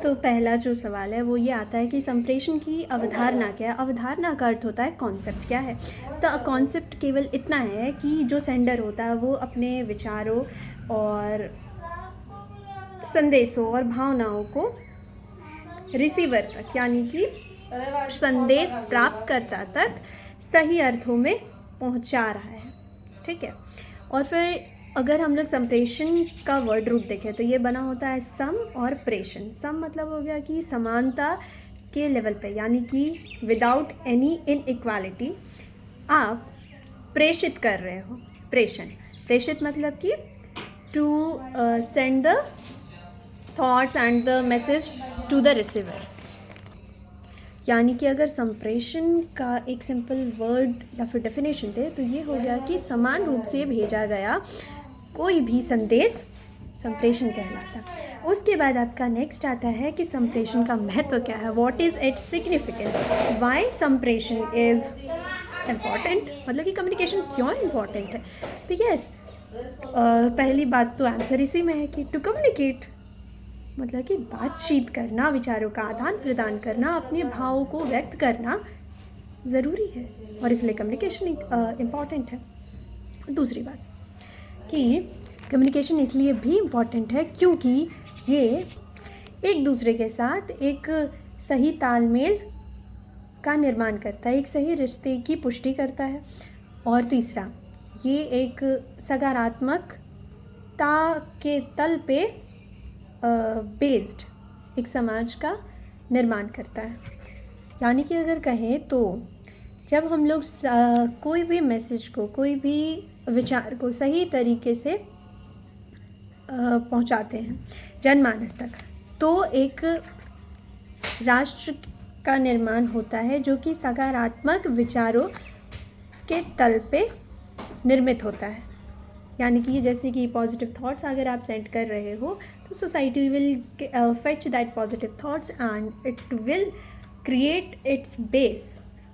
तो पहला जो सवाल है वो ये आता है कि संप्रेषण की अवधारणा क्या है। अवधारणा का अर्थ होता है कॉन्सेप्ट क्या है। तो कॉन्सेप्ट केवल इतना है कि जो सेंडर होता है वो अपने विचारों और संदेशों और भावनाओं को रिसीवर तक, यानी कि संदेश प्राप्तकर्ता तक सही अर्थों में पहुंचा रहा है। ठीक है। और फिर अगर हम लोग संप्रेषण का वर्ड रूप देखें तो ये बना होता है सम और प्रेषण। सम मतलब हो गया कि समानता के लेवल पे, यानी कि विदाउट एनी इनइक्वालिटी आप प्रेषित कर रहे हो। प्रेषण, प्रेषित मतलब कि to send the thoughts and the message to the receiver. यानी कि अगर संप्रेषण का एक सिंपल वर्ड या फिर डेफिनेशन दे तो ये हो गया कि समान रूप से भेजा गया कोई भी संदेश संप्रेषण कहलाता है। उसके बाद आपका नेक्स्ट आता है कि संप्रेषण का महत्व क्या है, what is its significance, why संप्रेषण इज़ इम्पॉर्टेंट, मतलब कि कम्युनिकेशन क्यों इम्पॉर्टेंट है। तो यस, पहली बात तो आंसर इसी में है कि टू कम्युनिकेट मतलब कि बातचीत करना, विचारों का आदान प्रदान करना, अपने भावों को व्यक्त करना ज़रूरी है और इसलिए कम्युनिकेशन इम्पॉर्टेंट है। दूसरी बात कि कम्युनिकेशन इसलिए भी इम्पॉर्टेंट है क्योंकि ये एक दूसरे के साथ एक सही तालमेल का निर्माण करता है, एक सही रिश्ते की पुष्टि करता है। और तीसरा, ये एक सकारात्मकता के तल पे बेस्ड एक समाज का निर्माण करता है। यानी कि अगर कहें तो जब हम लोग कोई भी मैसेज को, कोई भी विचार को सही तरीके से पहुंचाते हैं जनमानस तक, तो एक राष्ट्र का निर्माण होता है जो कि सकारात्मक विचारों के तल पे निर्मित होता है। यानी कि जैसे कि पॉजिटिव थॉट्स अगर आप सेंड कर रहे हो तो society will fetch that positive thoughts and it will create it's base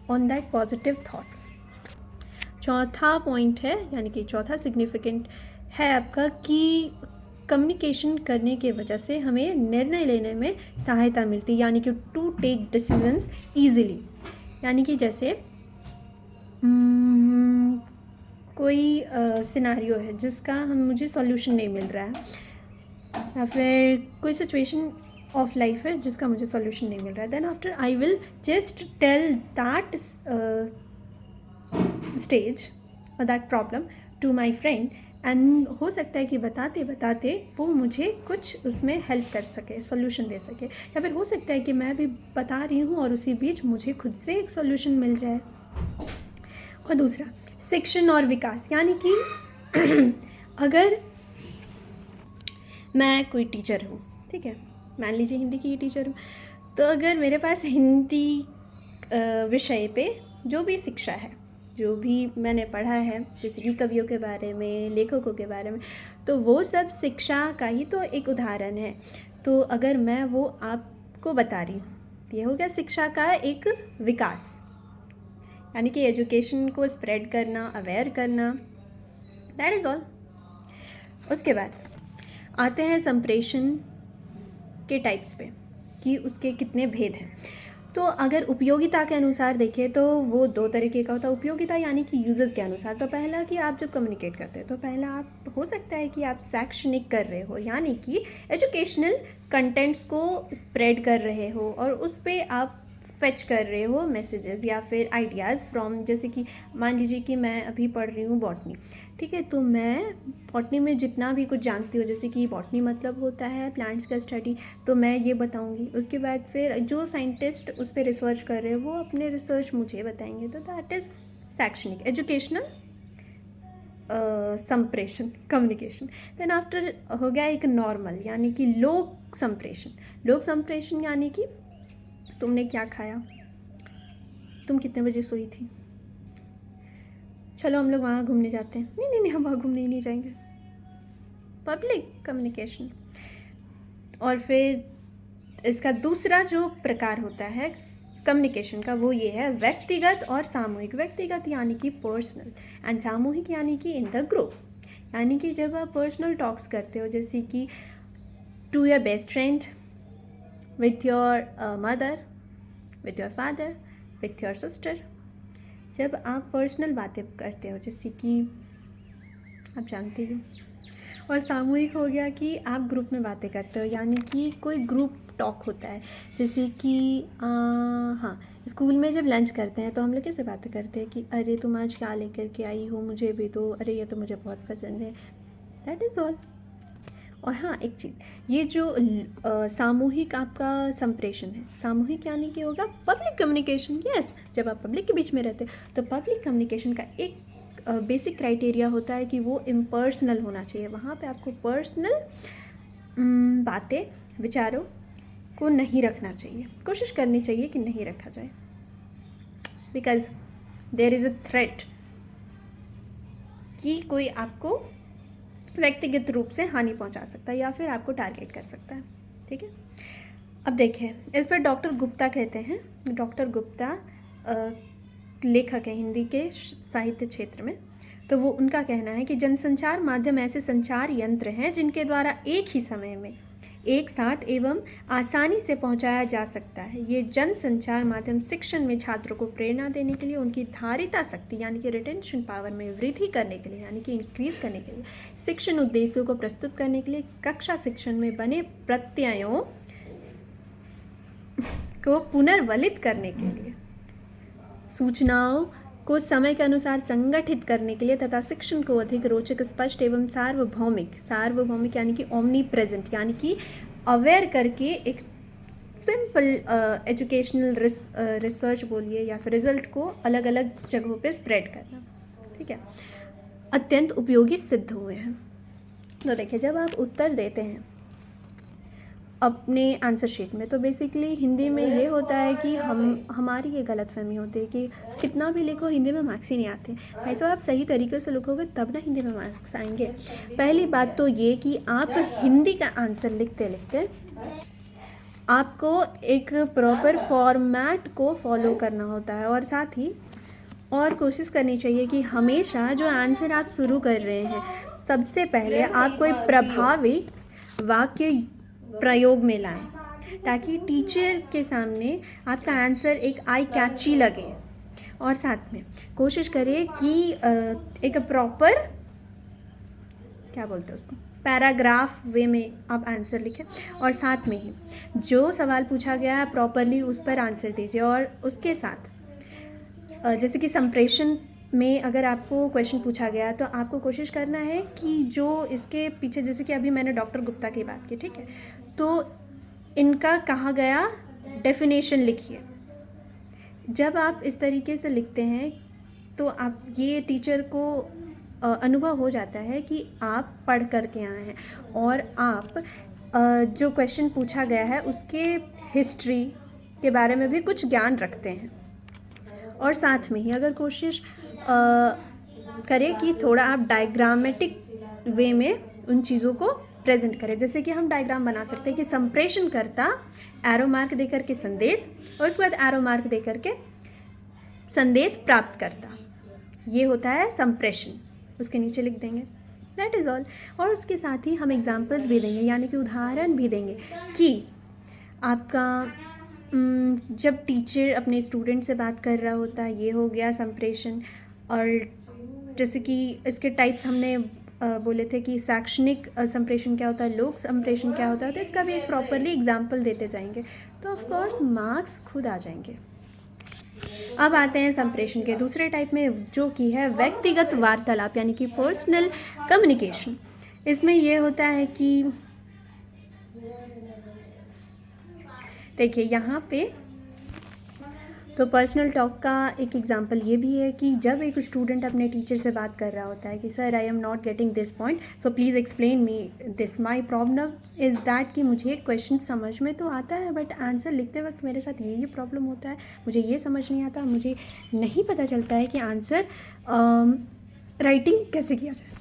on that positive thoughts. चौथा पॉइंट है, यानी कि चौथा सिग्निफिकेंट है आपका कि कम्युनिकेशन करने के वजह से हमें निर्णय लेने में सहायता मिलती है, यानी कि टू टेक डिसीजंस ईजिली। यानी कि जैसे कोई सिनारियो है जिसका मुझे सॉल्यूशन नहीं मिल रहा है, या फिर कोई सिचुएशन ऑफ लाइफ है जिसका मुझे सॉल्यूशन नहीं मिल रहा है, then after I will just tell that stage और that problem to my friend, and हो सकता है कि बताते बताते वो मुझे कुछ उसमें हेल्प कर सके, सॉल्यूशन दे सके, या फिर हो सकता है कि मैं भी बता रही हूँ और उसी बीच मुझे खुद से एक सॉल्यूशन मिल जाए। और दूसरा, शिक्षण और विकास, यानी कि अगर मैं कोई टीचर हूँ, ठीक है, मान लीजिए हिंदी की टीचर हूँ, तो अगर मेरे पास हिंदी विषय पे जो भी शिक्षा है, जो भी मैंने पढ़ा है, जैसे कि कवियों के बारे में, लेखकों के बारे में, तो वो सब शिक्षा का ही तो एक उदाहरण है। तो अगर मैं वो आपको बता रही हूँ, ये हो गया शिक्षा का एक विकास, यानी कि एजुकेशन को स्प्रेड करना, अवेयर करना, दैट इज़ ऑल। उसके बाद आते हैं संप्रेषण के टाइप्स पे कि उसके कितने भेद हैं। तो अगर उपयोगिता के अनुसार देखें तो वो दो तरीके का होता है। उपयोगिता यानी कि यूजर्स के अनुसार। तो पहला कि आप जब कम्युनिकेट करते हैं तो पहला आप हो सकता है कि आप शैक्षणिक कर रहे हो, यानी कि एजुकेशनल कंटेंट्स को स्प्रेड कर रहे हो और उस पर आप फेच कर रहे हो मैसेजेस या फिर आइडियाज़ फ्रॉम, जैसे कि मान लीजिए कि मैं अभी पढ़ रही हूँ बॉटनी, ठीक है, तो मैं बॉटनी में जितना भी कुछ जानती हूँ, जैसे कि बॉटनी मतलब होता है प्लांट्स का स्टडी, तो मैं ये बताऊँगी। उसके बाद फिर जो साइंटिस्ट उस पर रिसर्च कर रहे हैं वो अपने रिसर्च मुझे बताएंगे, तो दैट इज़ शैक्षणिक, एजुकेशनल संप्रेषण, कम्युनिकेशन। देन आफ्टर हो गया एक नॉर्मल, यानी कि लोक संप्रेषण। लोक संप्रेषण यानी कि तुमने क्या खाया, तुम कितने बजे सोई थी, चलो हम लोग वहाँ घूमने जाते हैं, नहीं नहीं हम वहाँ घूमने ही नहीं जाएंगे, पब्लिक कम्युनिकेशन। और फिर इसका दूसरा जो प्रकार होता है कम्युनिकेशन का वो ये है व्यक्तिगत और सामूहिक। व्यक्तिगत यानी कि पर्सनल, एंड सामूहिक यानी कि इन द ग्रुप। यानी कि जब आप पर्सनल टॉक्स करते हो, जैसे कि to your best friend, with your mother, with your father, with your sister. जब आप पर्सनल बातें करते हो जैसे कि आप जानते हो, और सामूहिक हो गया कि आप ग्रुप में बातें करते हो, यानी कि कोई ग्रुप टॉक होता है। जैसे कि हाँ, स्कूल में जब लंच करते हैं तो हम लोग कैसे बातें करते हैं कि अरे तुम आज क्या लेकर के आई हो, मुझे भी दो, अरे ये तो मुझे बहुत पसंद है। That is all. और हाँ, एक चीज़, ये जो सामूहिक आपका संप्रेषण है, सामूहिक यानी कि होगा पब्लिक कम्युनिकेशन। यस, जब आप पब्लिक के बीच में रहते हो तो पब्लिक कम्युनिकेशन का एक बेसिक क्राइटेरिया होता है कि वो इम्पर्सनल होना चाहिए। वहाँ पे आपको पर्सनल बातें, विचारों को नहीं रखना चाहिए, कोशिश करनी चाहिए कि नहीं रखा जाए, because there is a threat कि कोई आपको व्यक्तिगत रूप से हानि पहुंचा सकता है या फिर आपको टारगेट कर सकता है। ठीक है, अब देखिए, इस पर डॉक्टर गुप्ता कहते हैं, डॉक्टर गुप्ता लेखक है हिंदी के साहित्य क्षेत्र में। तो वो उनका कहना है कि जनसंचार माध्यम ऐसे संचार यंत्र हैं जिनके द्वारा एक ही समय में एक साथ एवं आसानी से पहुंचाया जा सकता है। ये जनसंचार माध्यम शिक्षण में छात्रों को प्रेरणा देने के लिए, उनकी धारिता शक्ति यानी कि रिटेंशन पावर में वृद्धि करने के लिए, यानी कि इंक्रीज करने के लिए, शिक्षण उद्देश्यों को प्रस्तुत करने के लिए, कक्षा शिक्षण में बने प्रत्ययों को पुनर्वलित करने के लिए, सूचनाओं को समय के अनुसार संगठित करने के लिए तथा शिक्षण को अधिक रोचक, स्पष्ट एवं सार्वभौमिक यानी कि ओमनी प्रेजेंट यानी कि अवेयर करके एक सिंपल एजुकेशनल रिसर्च बोलिए या फिर रिजल्ट को अलग अलग जगहों पे स्प्रेड करना, ठीक है, अत्यंत उपयोगी सिद्ध हुए हैं। तो देखिए, जब आप उत्तर देते हैं अपने आंसर शीट में, तो बेसिकली हिंदी में ये होता है कि हमारी ये गलतफहमी होती है कि कितना भी लिखो हिंदी में मार्क्स ही नहीं आते। भाई साहब, आप सही तरीके से लिखोगे तब ना हिंदी में मार्क्स आएंगे। पहली बात तो ये कि आप हिंदी का आंसर लिखते लिखते आपको एक प्रॉपर फॉर्मेट को फॉलो करना होता है, और साथ ही और कोशिश करनी चाहिए कि हमेशा जो आंसर आप शुरू कर रहे हैं, सबसे पहले आप कोई प्रभावी वाक्य प्रयोग में लाएं, ताकि टीचर के सामने आपका आंसर एक आई कैची लगे। और साथ में कोशिश करें कि एक प्रॉपर, क्या बोलते हैं उसको, पैराग्राफ वे में आप आंसर लिखें, और साथ में ही जो सवाल पूछा गया है प्रॉपरली उस पर आंसर दीजिए। और उसके साथ जैसे कि संप्रेषण में अगर आपको क्वेश्चन पूछा गया तो आपको कोशिश करना है कि जो इसके पीछे, जैसे कि अभी मैंने डॉक्टर गुप्ता की बात की, ठीक है, तो इनका कहा गया डेफिनेशन लिखिए। जब आप इस तरीके से लिखते हैं तो आप, ये टीचर को अनुभव हो जाता है कि आप पढ़ कर के आए हैं और आप जो क्वेश्चन पूछा गया है उसके हिस्ट्री के बारे में भी कुछ ज्ञान रखते हैं। और साथ में ही अगर कोशिश करें कि थोड़ा आप डायग्रामेटिक वे में उन चीज़ों को प्रेजेंट करें। जैसे कि हम डायग्राम बना सकते हैं कि संप्रेषण करता एरो मार्क देकर के संदेश, और उसके बाद एरो मार्क देकर के संदेश प्राप्त करता, ये होता है संप्रेषण। उसके नीचे लिख देंगे, दैट इज़ ऑल। और उसके साथ ही हम एग्जाम्पल्स भी देंगे, यानी कि उदाहरण भी देंगे कि आपका जब टीचर अपने स्टूडेंट से बात कर रहा होता है, ये हो गया संप्रेषण। और जैसे कि इसके टाइप्स हमने बोले थे कि शैक्षणिक संप्रेषण क्या होता है, लोक संप्रेषण क्या होता है, तो इसका भी एक प्रॉपरली एग्जाम्पल देते जाएंगे तो ऑफ कोर्स मार्क्स खुद आ जाएंगे। अब आते हैं संप्रेषण के दूसरे टाइप में, जो कि है व्यक्तिगत वार्तालाप यानी कि पर्सनल कम्युनिकेशन। इसमें यह होता है कि देखिए यहाँ पे तो पर्सनल टॉक का एक एग्जांपल ये भी है कि जब एक स्टूडेंट अपने टीचर से बात कर रहा होता है कि sir I am not getting this point, so please explain me this, my problem is that कि मुझे क्वेश्चन समझ में तो आता है बट आंसर लिखते वक्त मेरे साथ ये प्रॉब्लम होता है, मुझे ये समझ नहीं आता, मुझे नहीं पता चलता है कि आंसर राइटिंग कैसे किया जाए।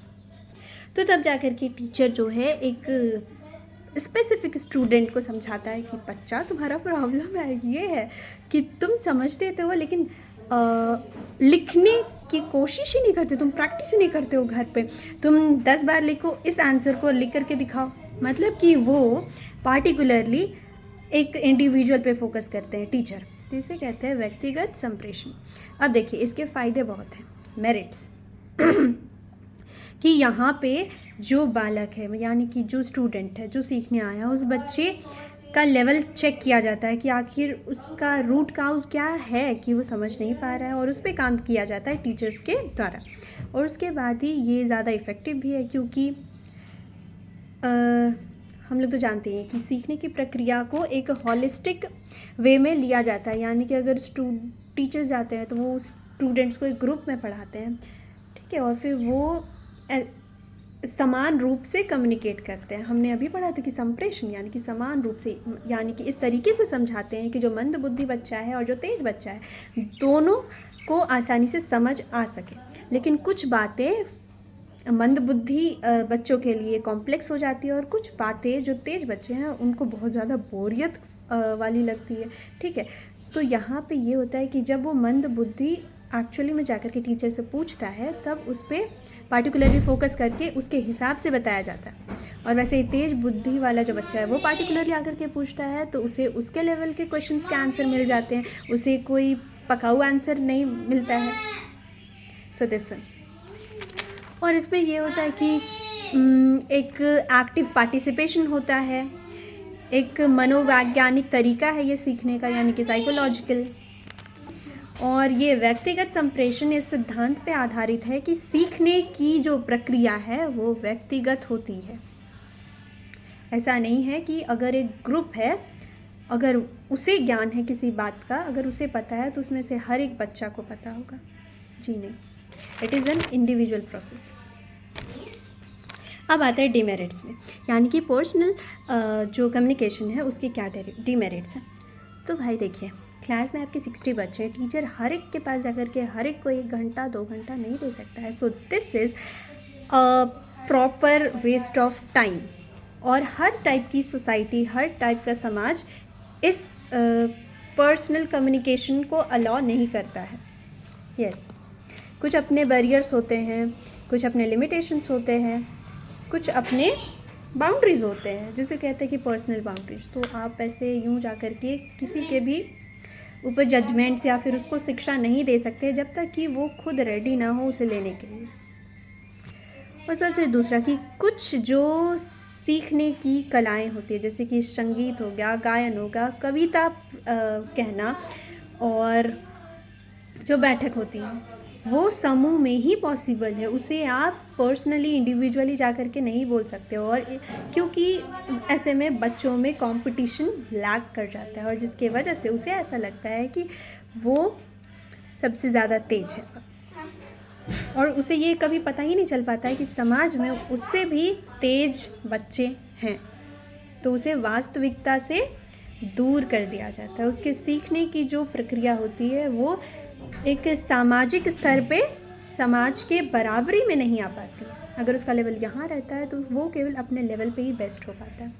तो तब जाकर के टीचर जो है एक स्पेसिफिक स्टूडेंट को समझाता है कि बच्चा, तुम्हारा प्रॉब्लम है ये है कि तुम समझते तो हो लेकिन लिखने की कोशिश ही नहीं करते, तुम प्रैक्टिस ही नहीं करते हो घर पे। तुम 10 बार लिखो, इस आंसर को लिख करके दिखाओ, मतलब कि वो पार्टिकुलरली एक इंडिविजुअल पे फोकस करते हैं टीचर, तो इसे कहते हैं व्यक्तिगत संप्रेषण। अब देखिए इसके फ़ायदे बहुत हैं, मेरिट्स कि यहाँ पे जो बालक है यानी कि जो स्टूडेंट है जो सीखने आया उस बच्चे का लेवल चेक किया जाता है कि आखिर उसका रूट काउज क्या है कि वो समझ नहीं पा रहा है, और उस पर काम किया जाता है टीचर्स के द्वारा। और उसके बाद ही ये ज़्यादा इफ़ेक्टिव भी है क्योंकि हम लोग तो जानते हैं कि सीखने की प्रक्रिया को एक हॉलिस्टिक वे में लिया जाता है, यानी कि अगर टीचर्स जाते हैं तो वो स्टूडेंट्स को एक ग्रुप में पढ़ाते हैं, ठीक है, और फिर वो समान रूप से कम्युनिकेट करते हैं। हमने अभी पढ़ा था कि संप्रेषण यानी कि समान रूप से, यानी कि इस तरीके से समझाते हैं कि जो मंद बुद्धि बच्चा है और जो तेज बच्चा है दोनों को आसानी से समझ आ सके। लेकिन कुछ बातें मंद बुद्धि बच्चों के लिए कॉम्प्लेक्स हो जाती है और कुछ बातें जो तेज बच्चे हैं उनको बहुत ज़्यादा बोरियत वाली लगती है, ठीक है। तो यहाँ पे ये होता है कि जब वो मंद बुद्धि एक्चुअली में जाकर के टीचर से पूछता है तब उस पर पार्टिकुलरली फोकस करके उसके हिसाब से बताया जाता है। और वैसे ही तेज बुद्धि वाला जो बच्चा है वो पार्टिकुलरली आकर के पूछता है तो उसे उसके लेवल के क्वेश्चंस के आंसर मिल जाते हैं, उसे कोई पकाऊ आंसर नहीं मिलता है। So this one. और इसमें ये होता है कि एक एक्टिव पार्टिसिपेशन होता है, एक मनोवैज्ञानिक तरीका है ये सीखने का यानी कि साइकोलॉजिकल। और ये व्यक्तिगत संप्रेषण इस सिद्धांत पे आधारित है कि सीखने की जो प्रक्रिया है वो व्यक्तिगत होती है। ऐसा नहीं है कि अगर एक ग्रुप है, अगर उसे ज्ञान है किसी बात का, अगर उसे पता है तो उसमें से हर एक बच्चा को पता होगा, जी नहीं, it is an individual process. अब आता है डिमेरिट्स में, यानी कि पर्सनल जो कम्युनिकेशन है उसके क्या डिमेरिट्स हैं। तो भाई देखिए, क्लास में आपके 60 बच्चे हैं, टीचर हर एक के पास जाकर के हर एक को 1 घंटा 2 घंटा नहीं दे सकता है। So this is proper waste of time. और हर टाइप की सोसाइटी, हर टाइप का समाज इस पर्सनल कम्युनिकेशन को अलाउ नहीं करता है। यस, कुछ अपने बैरियर्स होते हैं, कुछ अपने लिमिटेशंस होते हैं, कुछ अपने बाउंड्रीज़ होते हैं जिसे कहते हैं कि पर्सनल बाउंड्रीज। तो आप ऐसे यूँ जा कर के किसी के भी ऊपर जजमेंट्स या फिर उसको शिक्षा नहीं दे सकते जब तक कि वो खुद रेडी ना हो उसे लेने के लिए। और सबसे दूसरा कि कुछ जो सीखने की कलाएं होती है जैसे कि संगीत हो गया, गायन हो गया, कविता कहना, और जो बैठक होती है वो समूह में ही पॉसिबल है, उसे आप पर्सनली इंडिविजुअली जा कर के नहीं बोल सकते। और क्योंकि ऐसे में बच्चों में कंपटीशन लैग कर जाता है और जिसकी वजह से उसे ऐसा लगता है कि वो सबसे ज़्यादा तेज है, और उसे ये कभी पता ही नहीं चल पाता है कि समाज में उससे भी तेज बच्चे हैं। तो उसे वास्तविकता से दूर कर दिया जाता है। उसके सीखने की जो प्रक्रिया होती है वो एक सामाजिक स्तर पे समाज के बराबरी में नहीं आ पाती। अगर उसका लेवल यहाँ रहता है तो वो केवल अपने लेवल पे ही बेस्ट हो पाता है।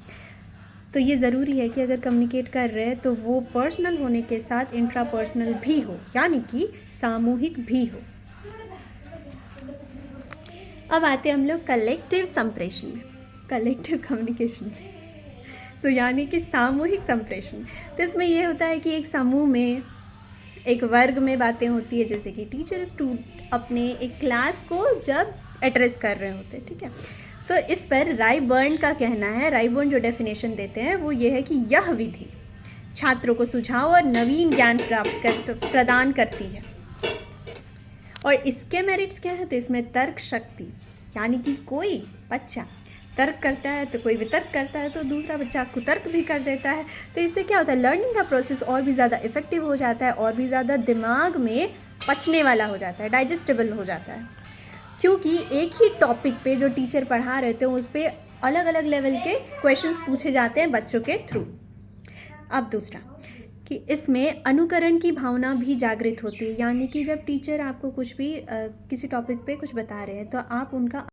तो ये ज़रूरी है कि अगर कम्युनिकेट कर रहे हैं तो वो पर्सनल होने के साथ इंट्रापर्सनल भी हो, यानी कि सामूहिक भी हो। अब आते हैं हम लोग कलेक्टिव संप्रेषण में, कलेक्टिव कम्युनिकेशन में। सो यानी कि सामूहिक संप्रेषण। तो इसमें ये होता है कि एक समूह में, एक वर्ग में बातें होती है, जैसे कि टीचर अपने एक क्लास को जब एड्रेस कर रहे होते हैं, ठीक है। तो इस पर रायबर्न का कहना है, रायबर्न जो डेफिनेशन देते हैं वो ये है कि यह विधि छात्रों को सुझाव और नवीन ज्ञान प्रदान करती है। और इसके मेरिट्स क्या है, तो इसमें तर्क शक्ति, यानी कि कोई बच्चा तर्क करता है तो कोई वितर्क करता है तो दूसरा बच्चा कुतर्क भी कर देता है। तो इससे क्या होता है, लर्निंग का प्रोसेस और भी ज़्यादा इफेक्टिव हो जाता है, और भी ज़्यादा दिमाग में पचने वाला हो जाता है, डाइजेस्टेबल हो जाता है। क्योंकि एक ही टॉपिक पे जो टीचर पढ़ा रहे थे उस पर अलग अलग लेवल के क्वेश्चंस पूछे जाते हैं बच्चों के थ्रू। अब दूसरा कि इसमें अनुकरण की भावना भी जागृत होती है, यानी कि जब टीचर आपको कुछ भी किसी टॉपिक पे कुछ बता रहे हैं तो आप उनका